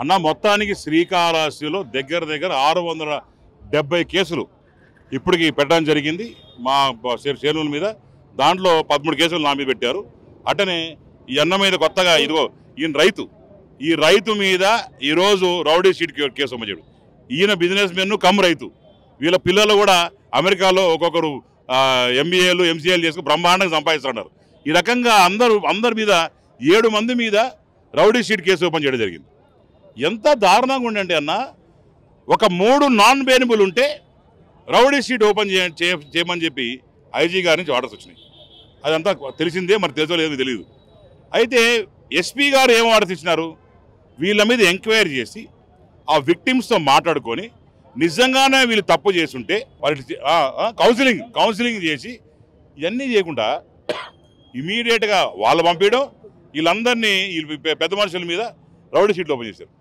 అన్న మొత్తానికి శ్రీకాళహస్తిలో దగ్గర 670 కేసులు ఇప్పటికి పెట్టడం జరిగింది మా శ్రేణుల మీద. దాంట్లో 13 కేసులు నా మీద పెట్టారు. అటనే ఈ అన్న మీద కొత్తగా ఇదిగో ఈ రైతు మీద ఈరోజు రౌడీ షీట్ కేసు అమ్మచాడు. ఈయన బిజినెస్ మెన్ కమ్ రైతు. వీళ్ళ పిల్లలు కూడా అమెరికాలో ఒక్కొక్కరు MBAలు MCAలు చేసుకుని బ్రహ్మాండంగా సంపాదిస్తున్నారు. ఈ రకంగా అందరి మీద 7 మంది మీద రౌడీ షీట్ కేసు ఓపెన్ చేయడం జరిగింది. ఎంత దారుణంగా ఉండండి అన్న, ఒక 3 నాన్ బెయిలబుల్ ఉంటే రౌడీ షీట్ ఓపెన్ చేయమని చెప్పి IG గారి నుంచి ఆర్డర్స్ వచ్చినాయి. అదంతా తెలిసిందే, మరి తెలుసో లేదో తెలియదు. అయితే SP గారు ఏం ఆర్డర్స్ ఇచ్చినారు, వీళ్ళ మీద ఎంక్వైరీ చేసి ఆ విక్టిమ్స్తో మాట్లాడుకొని నిజంగానే వీళ్ళు తప్పు చేస్తుంటే వాళ్ళకి కౌన్సిలింగ్ చేసి ఇవన్నీ చేయకుండా ఇమీడియట్గా వాళ్ళు పంపించడం, వీళ్ళందరినీ పెద్ద మనుషుల మీద రౌడీ షీట్లు ఓపెన్ చేశారు.